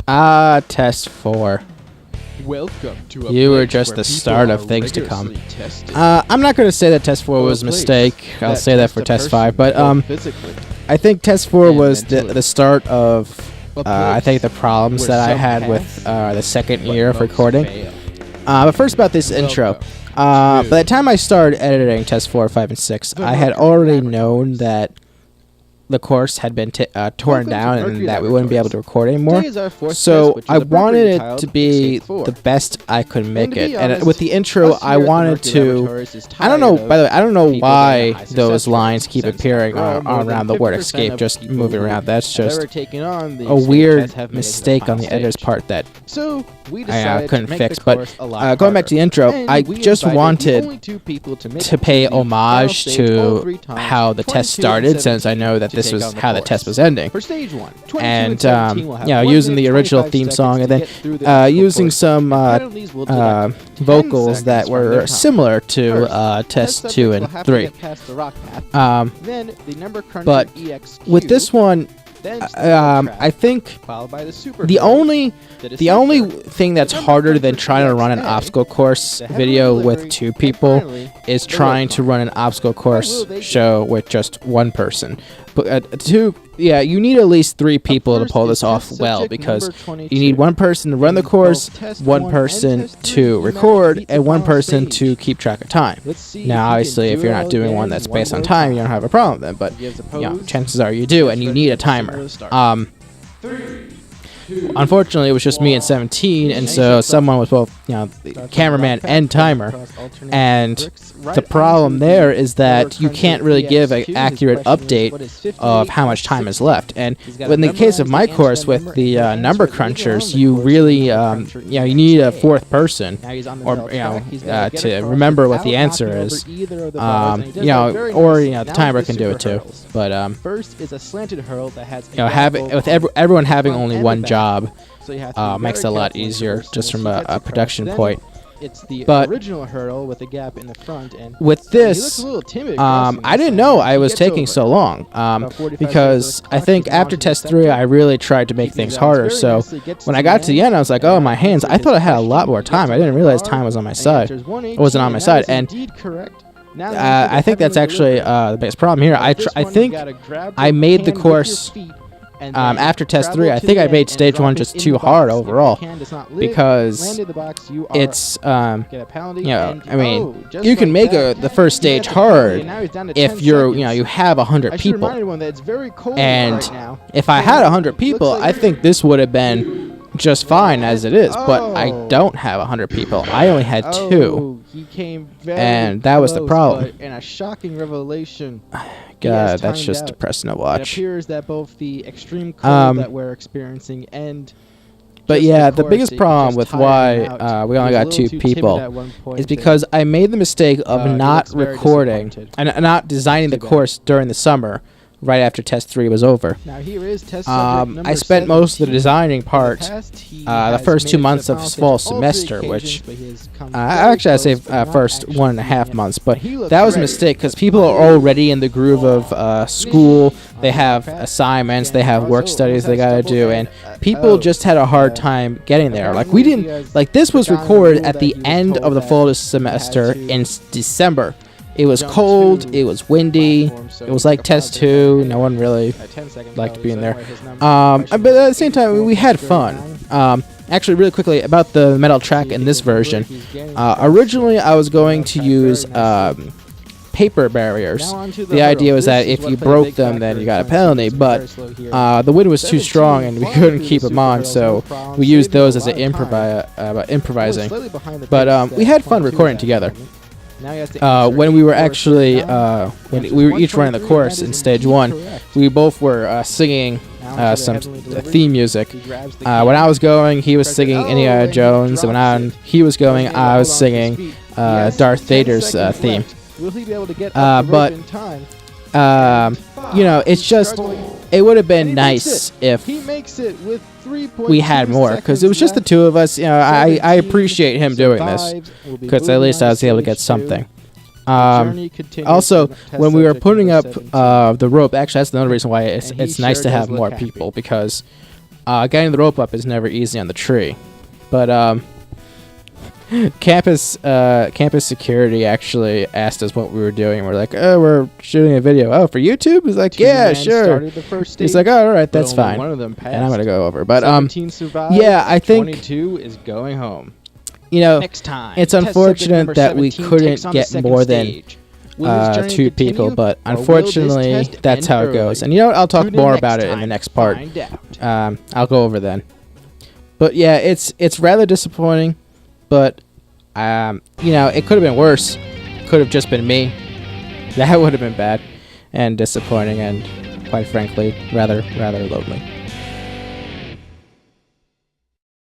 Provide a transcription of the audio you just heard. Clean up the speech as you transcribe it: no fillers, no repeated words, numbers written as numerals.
Test 4. Welcome to You were just the start of things to come. I'm not going to say that Test 4 was a mistake. I'll say that for Test 5. But I think Test 4 was the start of, I think, the problems that I had with the second year of recording. But first about this intro. By the time I started editing Test 4, 5, and 6, I had already known that the course had been torn down and that we wouldn't be able to record anymore. So I wanted it to be the best I could make it. And with the intro, I wanted to... I don't know, by the way, I don't know why those lines keep appearing around the word escape, just moving around. That's just a weird mistake on the editor's part that I couldn't fix. But going back to the intro, I just wanted to pay homage to how the test started, since I know that this was how the test was ending. And, using the original theme song and then using some vocals that were similar to Test 2 and 3. But with this one, I think the only thing that's harder than trying to run an obstacle course video with 2 people is trying to run an obstacle course show with just 1 person. But you need at least 3 people to pull this off well, because you need 1 person to run the course, 1 person to record, and 1 person to keep track of time. Now, obviously, if you're not doing one that's based on time, you don't have a problem then, but chances are you do, and you need a timer. Unfortunately, it was just me and 17, and so someone was both, cameraman and timer. And the problem there is that you can't really give an accurate update of how much time is left. And in the case of my course with the number crunchers, you really, you need a 4th person, or to remember what the answer is. The timer can do it too. But first is a slanted hurl that has everyone having only 1 job makes it a lot easier just from a production point. It's the but original hurl with a gap in the front, and with this, I didn't know I was taking so long, because I think after Test 3 I really tried to make things harder. So when I got to the end, I was like, oh, my hands, I thought I had a lot more time. I didn't realize time was on my side. It wasn't on my side, and I think that's actually the biggest problem here. I think I made the course after Test 3, I think I made Stage 1 just too hard overall, because it's, you can make the first stage hard if you have 100 people, and if I had 100 people, I think this would have been just fine as it is, but I don't have 100 people. I only had 2, and that was the problem. In a shocking revelation, God, that's just depressing to watch. It appears that both the extreme cold that we're experiencing and but yeah, the biggest problem with why we only got 2 people is because I made the mistake of not recording and not designing the course during the summer, right after Test 3 was over. Now here is test I spent most of the designing part the first 2 months of fall semester, which actually I say first 1.5 months, but that was a mistake because people are already in the groove of school. They have assignments, they have work studies they gotta do, and people just had a hard time getting there. Like this was recorded at the end of the fall semester in December. It was cold, it was windy, it was like Test 2, no one really liked being there. But at the same time, we had fun. Actually, really quickly, about the metal track in this version. Originally, I was going to use paper barriers. The idea was that if you broke them, then you got a penalty, but the wind was too strong and we couldn't keep them on, so we used those as an improvising. But we had fun recording together. When we were actually when we were each running the course in Stage 1, we both were singing some theme music. When I was going, he was singing Indiana Jones, and when he was going, I was singing Darth Vader's theme. But it's just, it would have been nice if we had more, because it was just the 2 of us. I appreciate him doing this, because at least I was able to get something. Also, when we were putting up the rope, actually that's another reason why it's nice to have more people, because getting the rope up is never easy on the tree. But campus security actually asked us what we were doing. We're like, oh, we're shooting a video. Oh, for YouTube? He's like, yeah, sure. Started the first stage, he's like, oh, all right, that's fine. One of them passed. And I'm gonna go over. But 17 survived. yeah, I think 22 is going home. You know, Next time, it's unfortunate that we couldn't get more than 2 people, but unfortunately, that's how it goes. And you know what? I'll talk more about it in the next part. I'll go over then. But yeah, it's rather disappointing, but you know, it could have been worse. Could have just been me. That would have been bad and disappointing and, quite frankly, rather lonely.